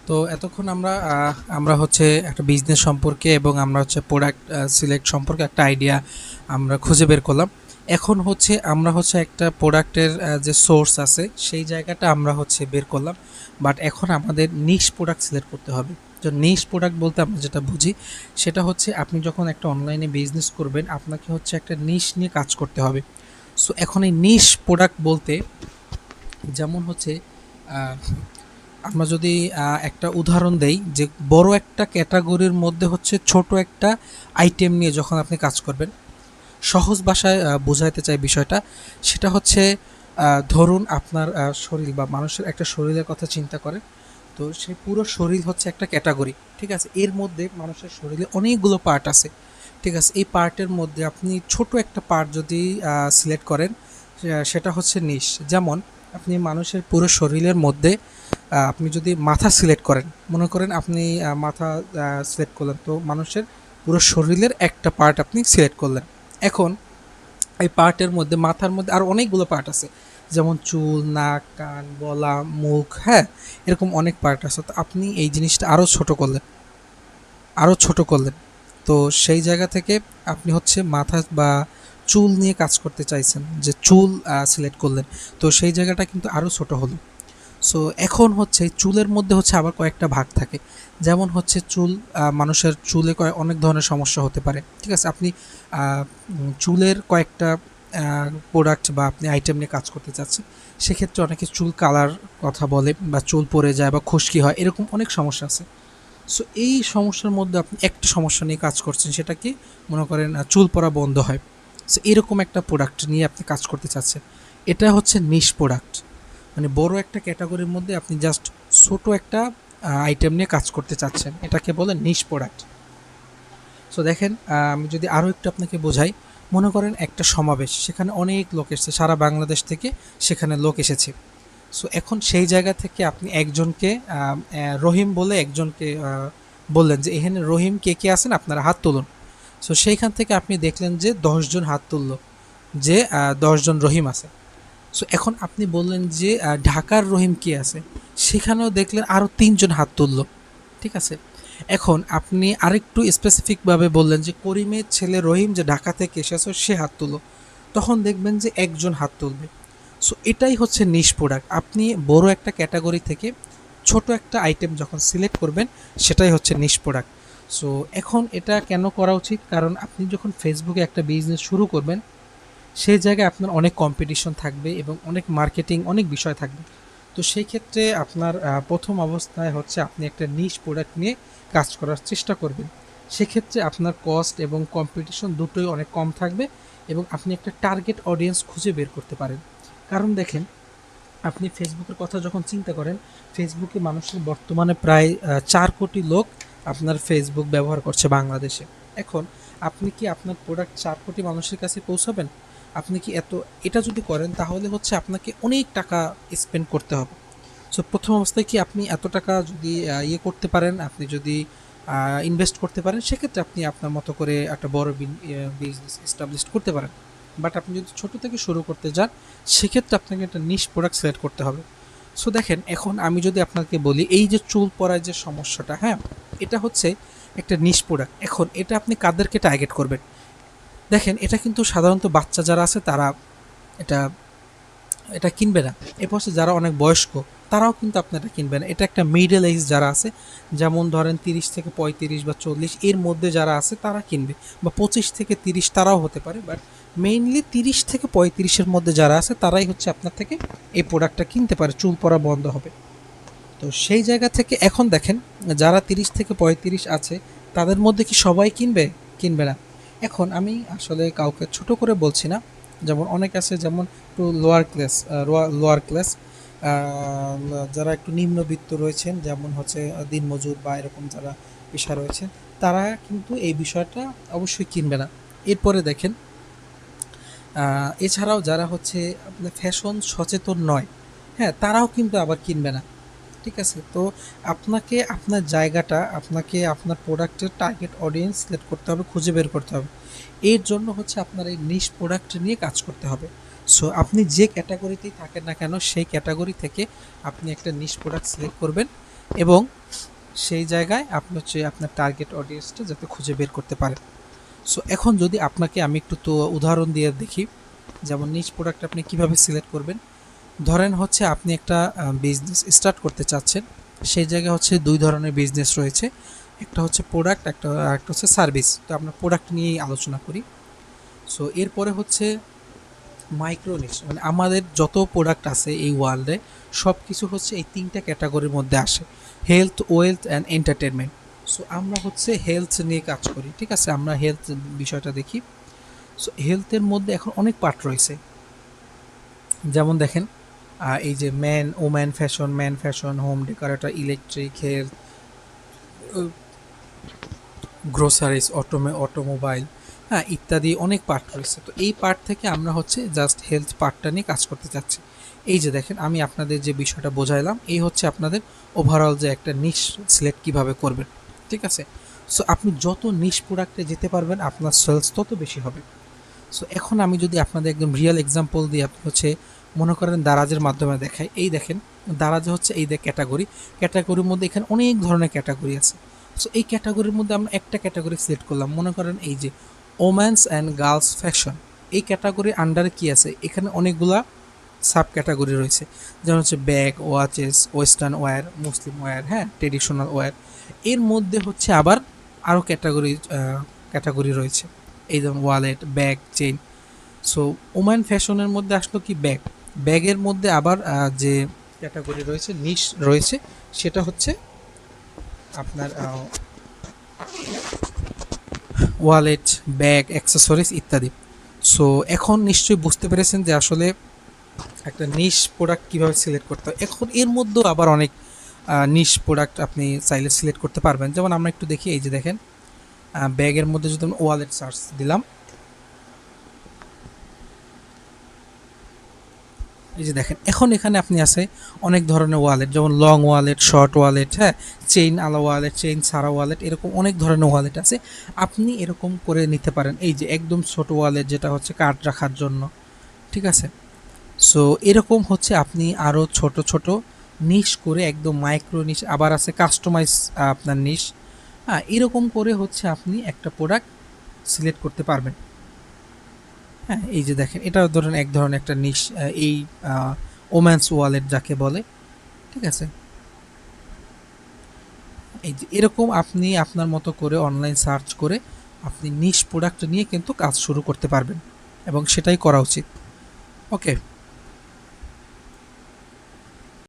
তো এতক্ষণ আমরা হচ্ছে একটা বিজনেস সম্পর্কে এবং আমরা হচ্ছে প্রোডাক্ট সিলেক্ট সম্পর্কে একটা আইডিয়া আমরা খুঁজে বের করলাম। এখন হচ্ছে আমরা হচ্ছে একটা প্রোডাক্টের যে সোর্স আছে সেই জায়গাটা আমরা হচ্ছে বের করলাম। বাট এখন আমাদের নিশ প্রোডাক্ট সিলেক্ট করতে হবে। তো নিশ প্রোডাক্ট বলতে আমরা যেটা বুঝি সেটা হচ্ছে আপনি যখন একটা অনলাইনে বিজনেস করবেন আপনাকে হচ্ছে একটা নিশ নিয়ে কাজ করতে হবে। সো এখন এই নিশ প্রোডাক্ট বলতে যেমন হচ্ছে আমরা যদি একটা উদাহরণ দেই যে বড় একটা ক্যাটাগরির মধ্যে হচ্ছে ছোট একটা আইটেম নিয়ে যখন আপনি কাজ করবেন, সহজ ভাষায় বোঝাইতে চাই বিষয়টা, সেটা হচ্ছে ধরুন আপনার শরীর বা মানুষের একটা শরীরের কথা চিন্তা করেন। তো সেই পুরো শরীর হচ্ছে একটা ক্যাটাগরি, ঠিক আছে? এর মধ্যে মানুষের শরীরে অনেকগুলো পার্ট আছে, ঠিক আছে? এই পার্টের মধ্যে আপনি ছোট একটা পার্ট যদি সিলেক্ট করেন, সেটা হচ্ছে নিশ। যেমন আপনি মানুষের পুরো শরীরের মধ্যে আপনি যদি মাথা সিলেক্ট করেন, মনে করেন আপনি মাথা সিলেক্ট করলেন, তো মানুষের পুরো শরীরের একটা পার্ট আপনি সিলেক্ট করলেন। এখন এই পার্টের মধ্যে মাথার মধ্যে আরও অনেকগুলো পার্ট আছে, যেমন চুল, নাক, কান, গলা, মুখ, হ্যাঁ, এরকম অনেক পার্ট আছে। তো আপনি এই জিনিসটা আরও ছোট করলেন। তো সেই জায়গা থেকে আপনি হচ্ছে মাথা বা চুল নিয়ে কাজ করতে চাইছেন, যে চুল সিলেক্ট করলেন, তো সেই জায়গাটা কিন্তু আরও ছোট হলো। সো এখন হচ্ছে চুলের মধ্যে হচ্ছে আবার কয়েকটা ভাগ থাকে। যেমন হচ্ছে চুল, মানুষের চুলে অনেক ধরনের সমস্যা হতে পারে, ঠিক আছে? আপনি চুলের কয়েকটা প্রোডাক্ট বা আপনি আইটেম নিয়ে কাজ করতে চাচ্ছেন, সেক্ষেত্রে অনেকে চুল কালার কথা বলে বা চুল পড়ে যায় বা খুশকি হয়, এরকম অনেক সমস্যা আছে। সো এই সমস্যার মধ্যে আপনি একটা সমস্যা নিয়ে কাজ করছেন, সেটা কি, মনে করেন চুল পড়া বন্ধ হয়। সো এরকম একটা প্রোডাক্ট নিয়ে আপনি কাজ করতে চাচ্ছেন, এটা হচ্ছে নিশ প্রোডাক্ট। মানে বড় একটা ক্যাটাগরির মধ্যে আপনি জাস্ট ছোট একটা আইটেম নিয়ে কাজ করতে চাচ্ছেন, এটাকে বলে নিশ প্রোডাক্ট। সো দেখেন, আমি যদি আরও একটু আপনাকে বোঝাই, মনে করেন একটা সমাবেশ, সেখানে অনেক লোক এসেছে, সারা বাংলাদেশ থেকে সেখানে লোক এসেছে। সো এখন সেই জায়গা থেকে আপনি একজনকে রহিম বলে একজনকে বললেন যে এখানে রহিম কে কে আছেন আপনারা হাত তুলুন। সো সেইখান থেকে আপনি দেখলেন যে 10 জন হাত তুললো, যে 10 জন রহিম আছে। সো এখন আপনি বললেন যে ঢাকার রহিম কে আছে, সেখানেও দেখলেন আরও 3 জন হাত তুললো, ঠিক আছে? এখন আপনি আরেকটু স্পেসিফিকভাবে বললেন যে করিমের ছেলে রহিম যে ঢাকা থেকে এসেছে সে হাত তুলো, তখন দেখবেন যে একজন হাত তুলবে। সো এটাই হচ্ছে নিশ প্রোডাক্ট। আপনি বড় একটা ক্যাটাগরি থেকে ছোট একটা আইটেম যখন সিলেক্ট করবেন, সেটাই হচ্ছে নিশ প্রোডাক্ট। সো এখন এটা কেন করা উচিত? কারণ আপনি যখন ফেসবুকে একটা বিজনেস শুরু করবেন, সেই জায়গায় আপনার অনেক কম্পিটিশন থাকবে এবং অনেক মার্কেটিং, অনেক বিষয় থাকবে। তো সেই ক্ষেত্রে আপনার প্রথম অবস্থায় হচ্ছে আপনি একটা নিশ প্রোডাক্ট নিয়ে কাজ করার চেষ্টা করবেন। সেক্ষেত্রে আপনার কস্ট এবং কম্পিটিশন দুটোই অনেক কম থাকবে এবং আপনি একটা টার্গেট অডিয়েন্স খুঁজে বের করতে পারেন। কারণ দেখেন, আপনি ফেসবুকের কথা যখন চিন্তা করেন, ফেসবুকে মানুষের বর্তমানে প্রায় 4 কোটি লোক আপনার ফেসবুক ব্যবহার করছে বাংলাদেশে। এখন আপনি কি আপনার প্রোডাক্ট 4 কোটি মানুষের কাছে পৌঁছাবেন? আপনি কি এটা যদি করেন তাহলে হচ্ছে আপনাকে অনেক টাকা স্পেন্ড করতে হবে। সো প্রথম অবস্থায় কি আপনি এত টাকা যদি ইয়ে করতে পারেন, আপনি যদি ইনভেস্ট করতে পারেন, সেক্ষেত্রে আপনি আপনার মতো করে একটা বড় বিজনেস এস্টাবলিশ করতে পারেন। বাট আপনি যদি ছোট থেকে শুরু করতে যান, সেক্ষেত্রে আপনাকে একটা নিশ প্রোডাক্ট সিলেক্ট করতে হবে। সো দেখেন, এখন আমি যদি আপনাকে বলি এই যে চুল পড়ার যে সমস্যাটা, হ্যাঁ, এটা হচ্ছে একটা নিশ প্রোডাক্ট। এখন এটা আপনি কাদেরকে টার্গেট করবেন? দেখেন, এটা কিন্তু সাধারণত বাচ্চা যারা আছে তারা এটা এটা কিনবে না। এরপর হচ্ছে যারা অনেক বয়স্ক, তারাও কিন্তু আপনার এটা কিনবে না। এটা একটা মিডল এজ যারা আছে, যেমন ধরেন 30 থেকে 35 বা 40 এর মধ্যে যারা আছে তারা কিনবে, বা 25 থেকে 30 তারাও হতে পারে, বাট মেইনলি 30 থেকে 35-এর মধ্যে যারা আছে তারাই হচ্ছে আপনার থেকে এই প্রোডাক্টটা কিনতে পারে, চুল পড়া বন্ধ হবে। তো সেই জায়গা থেকে এখন দেখেন, যারা 30 থেকে 35 আছে তাদের মধ্যে কি সবাই কিনবে? কিনবে না। এখন আমি আসলে কাউকে ছোট করে বলছি না, যেমন অনেক আছে, যেমন একটু লোয়ার ক্লাস যারা একটু নিম্নবিত্ত রয়েছেন, যেমন হচ্ছে দিনমজুর বা এরকম যারা পেশা রয়েছেন, তারা কিন্তু এই বিষয়টা অবশ্যই কিনবে না। এরপরে দেখেন, এছাড়াও যারা হচ্ছে আপনার ফ্যাশন সচেতন নয়, হ্যাঁ, তারাও কিন্তু আবার কিনবে না, ঠিক আছে? তো আপনাকে আপনার জায়গাটা, আপনাকে আপনার প্রোডাক্টের টার্গেট অডিয়েন্স সিলেক্ট করতে হবে, খুঁজে বের করতে হবে। এর জন্য হচ্ছে আপনার এই নিশ প্রোডাক্ট নিয়ে কাজ করতে হবে। সো আপনি যে ক্যাটাগরিতেই থাকেন না কেন, সেই ক্যাটাগরি থেকে আপনি একটা নিশ প্রোডাক্ট সিলেক্ট করবেন এবং সেই জায়গায় আপনি হচ্ছে আপনার টার্গেট অডিয়েন্সটা যাতে খুঁজে বের করতে পারেন। সো এখন যদি আপনাকে আমি একটু তো উদাহরণ দিয়ে দেখি, যেমন নিচ প্রোডাক্ট আপনি কিভাবে সিলেক্ট করবেন। ধরেন হচ্ছে আপনি একটা বিজনেস স্টার্ট করতে চাচ্ছেন, সেই জায়গায় হচ্ছে দুই ধরনের বিজনেস রয়েছে, একটা হচ্ছে প্রোডাক্ট, একটা হচ্ছে সার্ভিস। তো আমরা প্রোডাক্ট নিয়েই আলোচনা করি। সো এরপরে হচ্ছে মাইক্রোনিশ, মানে আমাদের যত প্রোডাক্ট আছে এই ওয়ার্ল্ডে সব কিছু হচ্ছে এই তিনটা ক্যাটাগরির মধ্যে আসে, health, wealth and entertainment. So আমরা হচ্ছে হেলথ নিয়ে কাজ করি, ঠিক আছে, আমরা হেলথ বিষয়টা দেখি। সো হেলথের মধ্যে এখন অনেক পার্ট রয়েছে, যেমন দেখেন এই যে man fashion, home decorator, electric, health, groceries, automobile, হ্যাঁ ইত্যাদি অনেক পার্ট রয়েছে। তো এই পার্ট থেকে আমরা হচ্ছে জাস্ট হেলথ পার্টটা নিয়ে কাজ করতে চাচ্ছি। এই যে দেখেন আমি আপনাদের যে বিষয়টা বোঝাইলাম, এই হচ্ছে আপনাদের ওভারঅল যে একটা নিশ সিলেক্ট কীভাবে করবেন, ঠিক আছে। সো আপনি যত নিশ প্রোডাক্টে যেতে পারবেন আপনার সেলস তত বেশি হবে। সো এখন আমি যদি আপনাদের একদম রিয়েল এক্সাম্পল দিয়ে আপনি হচ্ছে মনে করেন দারাজের মাধ্যমে দেখাই, এই দেখেন দারাজে হচ্ছে এই ক্যাটাগরির মধ্যে এখানে অনেক ধরনের ক্যাটাগরি আছে। সো এই ক্যাটাগরির মধ্যে আমরা একটা ক্যাটাগরি সিলেক্ট করলাম, মনে করেন এই যে ওমেন্স অ্যান্ড গার্লস ফ্যাশন। এই ক্যাটাগরির আন্ডারে কি আছে, এখানে অনেকগুলা সাব ক্যাটাগরি রয়েছে, যেমন হচ্ছে ব্যাগ, ওয়াচেস, ওয়েস্টার্ন ওয়্যার, মুসলিম ওয়্যার, হ্যাঁ ট্রেডিশনাল ওয়্যার। এর মধ্যে হচ্ছে আবার আরও ক্যাটাগরি রয়েছে, এই যেমন wallet, bag, chain. So woman ফ্যাশনের মধ্যে আসলো কি ব্যাগ, ব্যাগের মধ্যে আবার যে ক্যাটাগরি রয়েছে, নিশ রয়েছে, সেটা হচ্ছে আপনার ওয়ালেট, ব্যাগ, অ্যাক্সেসরিজ ইত্যাদি। সো এখন নিশ্চয়ই বুঝতে পেরেছেন যে আসলে একটা নিশ প্রোডাক্ট কীভাবে সিলেক্ট করতে হয়। এখন এর মধ্যেও আবার অনেক নিশ প্রোডাক্ট আপনি চাইলে সিলেক্ট করতে পারবেন। যেমন আমরা একটু দেখি, এই যে দেখেন ব্যাগের মধ্যে যদি আমরা ওয়ালেট সার্চ দিলাম, এই যে দেখেন এখন এখানে আপনি আছে অনেক ধরনের ওয়ালেট, যেমন লং ওয়ালেট, শর্ট ওয়ালেট, হ্যাঁ চেইন আলা ওয়ালেট, চেইন ছাড়া ওয়ালেট, এরকম অনেক ধরনের ওয়ালেট আছে। আপনি এরকম করে নিতে পারেন, এই যে একদম ছোট ওয়ালেট যেটা হচ্ছে কার্ড রাখার জন্য, ঠিক আছে। সো এরকম হচ্ছে আপনি আরও ছোট ছোট নিশ করে একদম মাইক্রো নিশ, আবার আছে কাস্টমাইজ আপনার নিশ, হ্যাঁ এরকম করে হচ্ছে আপনি একটা প্রোডাক্ট সিলেক্ট করতে পারবেন। হ্যাঁ এই যে দেখেন এটা ধরেন এক ধরনের একটা নিশ, এই ওম্যান্স ওয়ালেট যাকে বলে, ঠিক আছে। এই যে এরকম আপনি আপনার মতো করে অনলাইন সার্চ করে আপনি নিশ প্রোডাক্ট নিয়ে কিন্তু কাজ শুরু করতে পারবেন, এবং সেটাই করা উচিত। ওকে।